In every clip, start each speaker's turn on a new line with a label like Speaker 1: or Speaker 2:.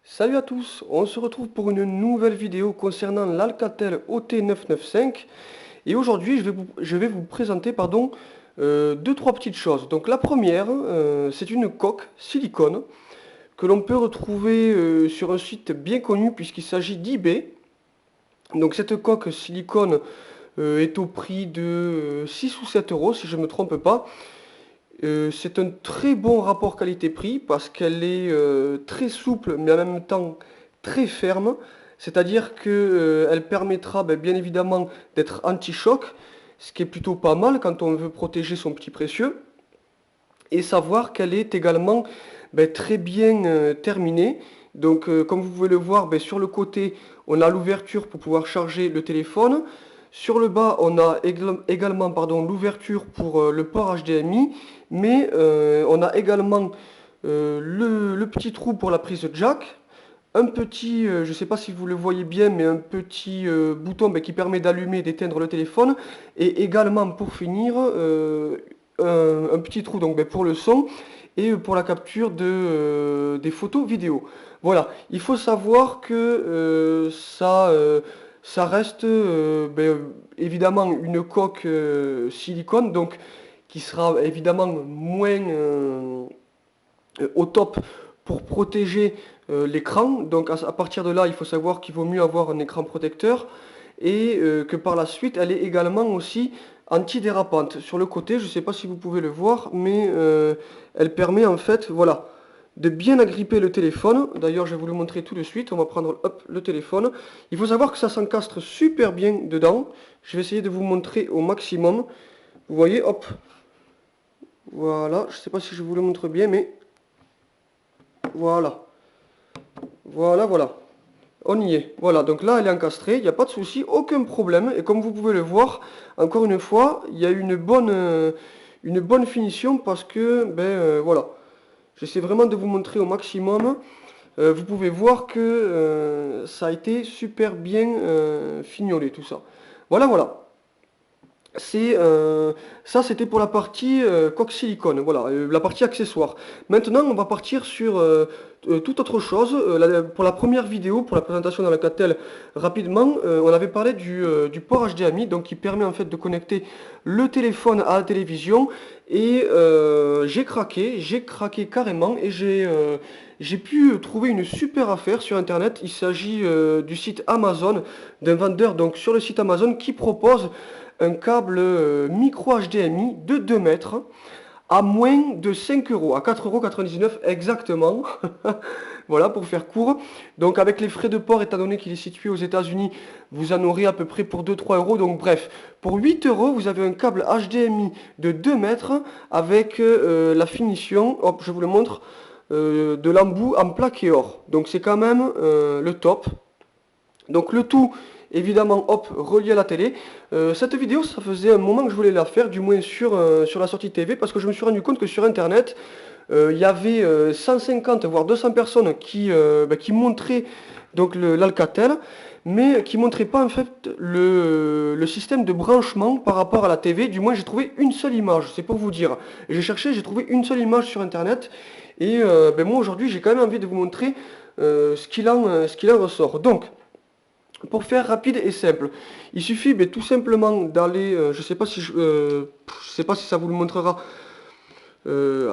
Speaker 1: Salut à tous, on se retrouve pour une nouvelle vidéo concernant l'Alcatel OT995 et aujourd'hui je vais vous présenter deux trois petites choses. Donc la première, c'est une coque silicone que l'on peut retrouver sur un site bien connu puisqu'il s'agit d'eBay. Donc cette coque silicone est au prix de 6 ou 7 euros si je ne me trompe pas. C'est un très bon rapport qualité-prix parce qu'elle est très souple mais en même temps très ferme. C'est-à-dire qu'elle permettra bien évidemment d'être anti-choc, ce qui est plutôt pas mal quand on veut protéger son petit précieux. Et savoir qu'elle est également très bien terminée. Donc comme vous pouvez le voir, sur le côté on a l'ouverture pour pouvoir charger le téléphone. Sur le bas, on a également l'ouverture pour le port HDMI, mais on a également le petit trou pour la prise jack, un petit, je ne sais pas si vous le voyez bien, mais un petit bouton qui permet d'allumer et d'éteindre le téléphone, et également pour finir, un petit trou pour le son et pour la capture des photos vidéo. Voilà, il faut savoir que ça reste évidemment une coque silicone, donc qui sera évidemment moins au top pour protéger l'écran. Donc à partir de là, il faut savoir qu'il vaut mieux avoir un écran protecteur et que par la suite, elle est également aussi antidérapante. Sur le côté, je ne sais pas si vous pouvez le voir, mais elle permet en fait, voilà, de bien agripper le téléphone. D'ailleurs, je vais vous le montrer tout de suite. On va prendre hop, le téléphone. Il faut savoir que ça s'encastre super bien dedans. Je vais essayer de vous montrer au maximum. Vous voyez, hop. Voilà, je ne sais pas si je vous le montre bien, mais voilà. Voilà. On y est. Voilà, donc là, elle est encastrée. Il n'y a pas de souci, aucun problème. Et comme vous pouvez le voir, encore une fois, il y a une bonne finition parce que, voilà. J'essaie vraiment de vous montrer au maximum. Vous pouvez voir que ça a été super bien fignolé tout ça. Voilà. C'est ça, c'était pour la partie coque silicone, voilà, la partie accessoire. Maintenant, on va partir sur toute autre chose. Pour la première vidéo, pour la présentation d'Alcatel, rapidement, on avait parlé du port HDMI, donc qui permet en fait de connecter le téléphone à la télévision. Et j'ai craqué carrément, et j'ai pu trouver une super affaire sur internet. Il s'agit du site Amazon, d'un vendeur donc sur le site Amazon qui propose un câble micro HDMI de 2 mètres à moins de 5 euros, à 4,99 € exactement. Voilà, pour faire court. Donc avec les frais de port, étant donné qu'il est situé aux États-Unis, vous en aurez à peu près pour 2-3 euros. Donc bref, pour 8 euros, vous avez un câble HDMI de 2 mètres avec la finition, hop, je vous le montre, de l'embout en plaque et or. Donc c'est quand même le top. Donc le tout, évidemment, hop, relié à la télé. Cette vidéo, ça faisait un moment que je voulais la faire, du moins sur la sortie TV, parce que je me suis rendu compte que sur Internet, il y avait 150 voire 200 personnes qui montraient donc l'Alcatel, mais qui montraient pas en fait le système de branchement par rapport à la TV. Du moins, j'ai trouvé une seule image, c'est pour vous dire. J'ai cherché, j'ai trouvé une seule image sur Internet, et moi aujourd'hui, j'ai quand même envie de vous montrer ce qu'il en ressort. Donc, pour faire rapide et simple, il suffit tout simplement d'aller, je sais pas si je sais pas si ça vous le montrera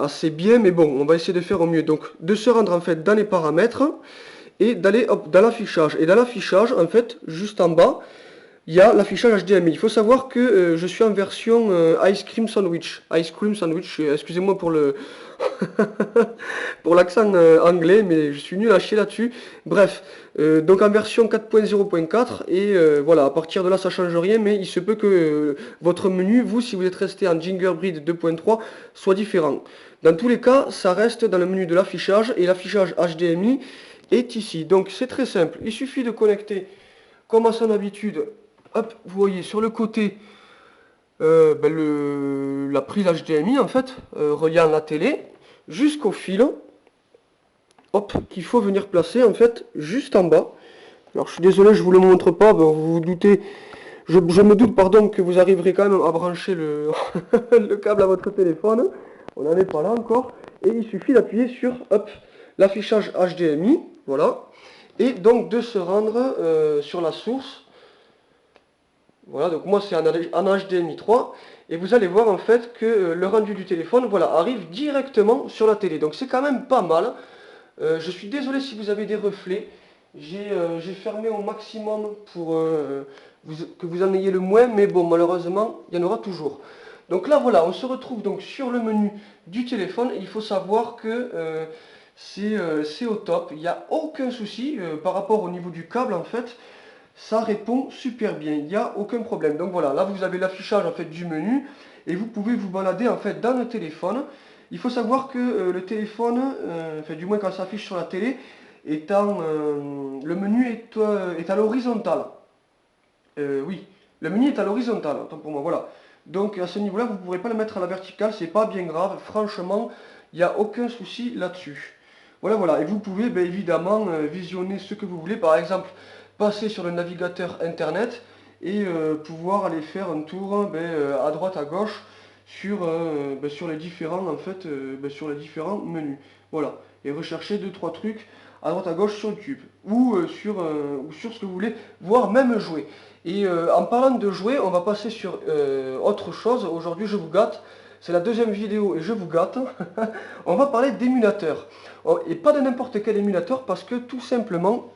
Speaker 1: assez bien, mais bon, on va essayer de faire au mieux. Donc, de se rendre en fait dans les paramètres et d'aller dans l'affichage. Et dans l'affichage, en fait, juste en bas, il y a l'affichage HDMI. Il faut savoir que je suis en version Ice Cream Sandwich. Ice Cream Sandwich, excusez-moi pour le pour l'accent anglais, mais je suis nul à chier là-dessus. Bref, donc en version 4.0.4, et voilà, à partir de là ça change rien, mais il se peut que votre menu, vous, si vous êtes resté en Gingerbread 2.3, soit différent. Dans tous les cas, ça reste dans le menu de l'affichage, et l'affichage HDMI est ici. Donc c'est très simple, il suffit de connecter, comme à son habitude, hop, vous voyez sur le côté la prise HDMI en fait, reliant la télé jusqu'au fil, hop, qu'il faut venir placer en fait juste en bas. Alors je suis désolé, je vous le montre pas, vous vous doutez, je me doute pardon que vous arriverez quand même à brancher le, le câble à votre téléphone. On n'en est pas là encore. Et il suffit d'appuyer sur hop, l'affichage HDMI. voilà, et donc de se rendre sur la source. Voilà, donc moi c'est en HDMI 3, et vous allez voir en fait que le rendu du téléphone, voilà, arrive directement sur la télé. Donc c'est quand même pas mal. Je suis désolé si vous avez des reflets. J'ai fermé au maximum pour que vous en ayez le moins, mais bon, malheureusement, il y en aura toujours. Donc là, voilà, on se retrouve donc sur le menu du téléphone. Et il faut savoir que c'est au top. Il n'y a aucun souci par rapport au niveau du câble, en fait. Ça répond super bien, il n'y a aucun problème. Donc voilà, là vous avez l'affichage en fait du menu et vous pouvez vous balader en fait dans le téléphone. Il faut savoir que le téléphone, enfin du moins quand ça s'affiche sur la télé, le menu est à l'horizontale. Oui, le menu est à l'horizontale, autant pour moi, voilà. Donc à ce niveau-là, vous ne pourrez pas le mettre à la verticale, c'est pas bien grave, franchement, il n'y a aucun souci là-dessus. Voilà, voilà, et vous pouvez évidemment visionner ce que vous voulez, par exemple, passer sur le navigateur internet et pouvoir aller faire un tour à droite, à gauche sur les différents sur les différents menus. Voilà, et rechercher deux trois trucs à droite à gauche sur YouTube ou sur ce que vous voulez, voire même jouer. Et en parlant de jouer, on va passer sur autre chose. Aujourd'hui, je vous gâte. C'est la deuxième vidéo et je vous gâte. On va parler d'émulateurs. Et pas de n'importe quel émulateur parce que tout simplement,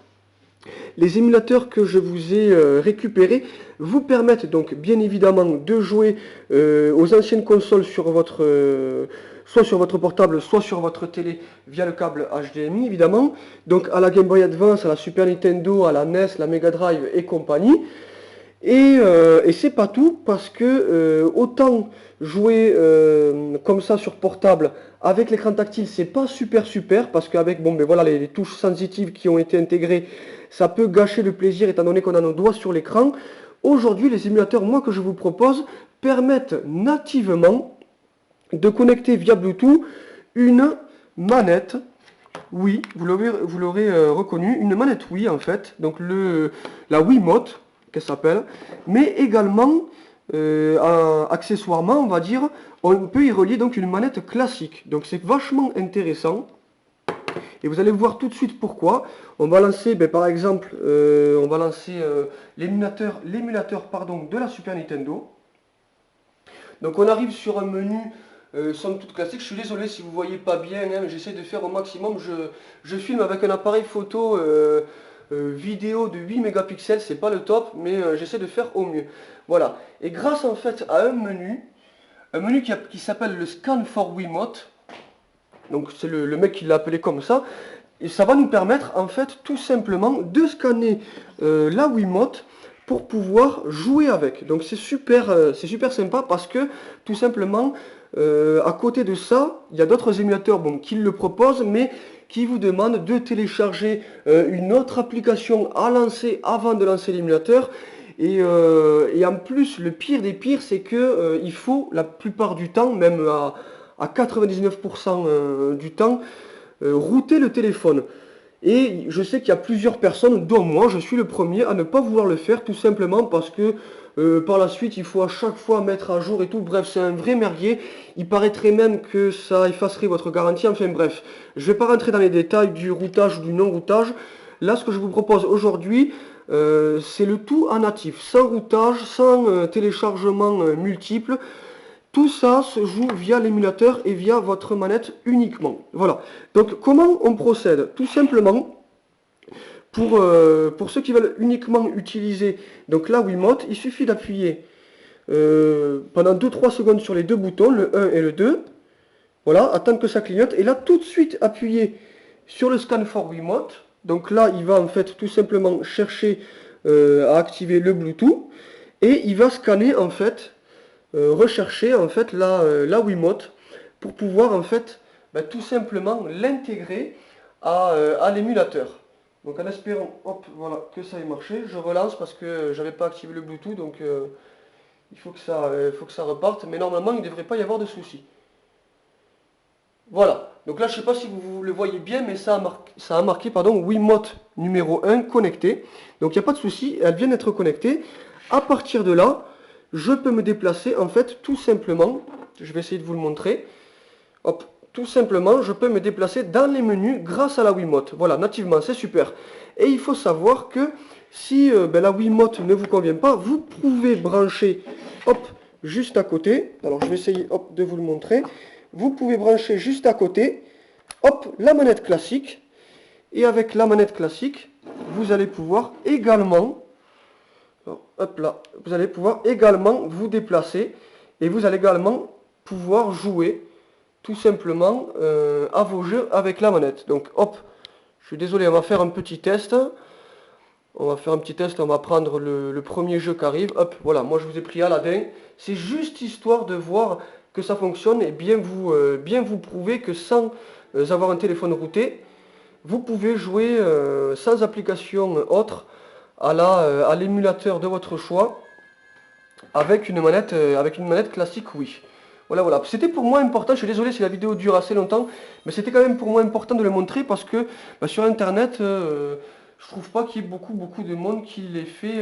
Speaker 1: les émulateurs que je vous ai récupérés vous permettent donc bien évidemment de jouer aux anciennes consoles sur votre, soit sur votre portable, soit sur votre télé via le câble HDMI évidemment. Donc à la Game Boy Advance, à la Super Nintendo, à la NES, la Mega Drive et compagnie. Et c'est pas tout parce que autant jouer comme ça sur portable avec l'écran tactile c'est pas super parce qu'avec voilà, les touches sensitives qui ont été intégrées ça peut gâcher le plaisir étant donné qu'on a nos doigts sur l'écran. Aujourd'hui les émulateurs moi que je vous propose permettent nativement de connecter via Bluetooth une manette. Oui, vous l'aurez reconnu, une manette Wii en fait, donc la Wiimote qu'elle s'appelle, mais également accessoirement on va dire, on peut y relier donc une manette classique, donc c'est vachement intéressant. Et vous allez voir tout de suite pourquoi. On va lancer par exemple, on va lancer l'émulateur de la Super Nintendo. Donc on arrive sur un menu somme toute classique. Je suis désolé si vous ne voyez pas bien, hein, mais j'essaie de faire au maximum. Je filme avec un appareil photo vidéo de 8 mégapixels, c'est pas le top, mais j'essaie de faire au mieux. Voilà. Et grâce en fait à un menu qui s'appelle le Scan for Wiimote, donc c'est le mec qui l'a appelé comme ça, et ça va nous permettre en fait tout simplement de scanner la Wiimote pour pouvoir jouer avec. Donc c'est super sympa parce que tout simplement à côté de ça, il y a d'autres émulateurs qui le proposent, mais qui vous demandent de télécharger une autre application à lancer avant de lancer l'émulateur. Et en plus, le pire des pires, c'est que il faut la plupart du temps, même à 99% du temps, router le téléphone. Et je sais qu'il y a plusieurs personnes, dont moi, je suis le premier à ne pas vouloir le faire, tout simplement parce que par la suite, il faut à chaque fois mettre à jour et tout. Bref, c'est un vrai merdier. Il paraîtrait même que ça effacerait votre garantie. Enfin bref, je ne vais pas rentrer dans les détails du routage ou du non-routage. Là, ce que je vous propose aujourd'hui, c'est le tout en natif, sans routage, sans téléchargement multiple. Tout ça se joue via l'émulateur et via votre manette uniquement. Voilà. Donc comment on procède? Tout simplement, pour ceux qui veulent uniquement utiliser donc la Wiimote, il suffit d'appuyer pendant 2-3 secondes sur les deux boutons, le 1 et le 2. Voilà, attendre que ça clignote. Et là, tout de suite, appuyer sur le Scan for Wiimote. Donc là, il va en fait tout simplement chercher à activer le Bluetooth. Et il va scanner en fait, rechercher en fait la Wiimote pour pouvoir en fait tout simplement l'intégrer à l'émulateur. Donc en espérant voilà, que ça ait marché, je relance parce que j'avais pas activé le Bluetooth, donc il faut que ça reparte, mais normalement il ne devrait pas y avoir de soucis. Voilà, donc là je ne sais pas si vous le voyez bien, mais ça a marqué Wiimote numéro 1 connecté. Donc il n'y a pas de souci, elle vient d'être connectée. À partir de là, je peux me déplacer en fait tout simplement, je vais essayer de vous le montrer. Hop, tout simplement, je peux me déplacer dans les menus grâce à la Wiimote. Voilà, nativement, c'est super. Et il faut savoir que si la Wiimote ne vous convient pas, vous pouvez brancher, hop, juste à côté. Alors, je vais essayer, hop, de vous le montrer. Vous pouvez brancher juste à côté, hop, la manette classique. Et avec la manette classique, vous allez pouvoir également, hop là, vous allez pouvoir également vous déplacer. Et vous allez également pouvoir jouer tout simplement à vos jeux avec la manette. Donc hop, je suis désolé, on va faire un petit test. On va faire un petit test, on va prendre le premier jeu qui arrive. Hop, voilà, moi je vous ai pris Aladdin. C'est juste histoire de voir que ça fonctionne et bien vous prouver que sans avoir un téléphone routé, vous pouvez jouer sans application autre à l'émulateur de votre choix avec une manette classique, oui. Voilà, voilà. C'était pour moi important, je suis désolé si la vidéo dure assez longtemps, mais c'était quand même pour moi important de le montrer parce que sur internet, je trouve pas qu'il y ait beaucoup de monde qui l'ait fait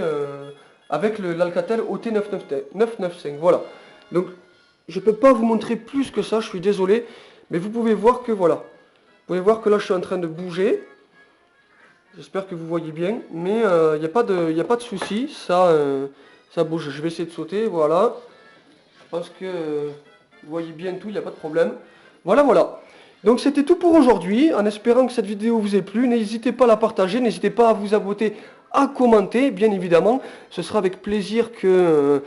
Speaker 1: avec l'Alcatel OT995. Voilà. Donc, je peux pas vous montrer plus que ça, je suis désolé, mais vous pouvez voir que voilà. Vous pouvez voir que là je suis en train de bouger. J'espère que vous voyez bien, mais il n'y a pas de souci, ça bouge. Je vais essayer de sauter, voilà. Je pense que vous voyez bien tout, il n'y a pas de problème. Voilà, voilà. Donc c'était tout pour aujourd'hui, en espérant que cette vidéo vous ait plu. N'hésitez pas à la partager, n'hésitez pas à vous abonner, à commenter, bien évidemment. Ce sera avec plaisir que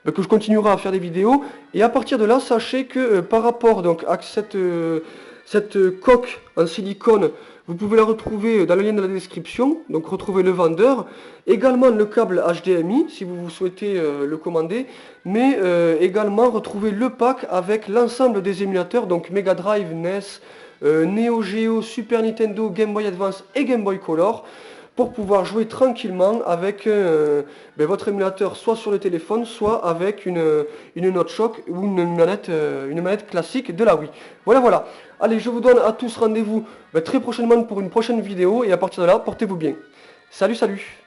Speaker 1: je continuerai à faire des vidéos. Et à partir de là, sachez que par rapport donc, à cette coque en silicone, vous pouvez la retrouver dans le lien de la description, donc retrouvez le vendeur, également le câble HDMI si vous souhaitez le commander, mais également retrouvez le pack avec l'ensemble des émulateurs, donc Mega Drive, NES, Neo Geo, Super Nintendo, Game Boy Advance et Game Boy Color, pour pouvoir jouer tranquillement avec votre émulateur soit sur le téléphone, soit avec une Notchok ou une manette classique de la Wii. Voilà, voilà. Allez, je vous donne à tous rendez-vous très prochainement pour une prochaine vidéo et à partir de là, portez-vous bien. Salut, salut!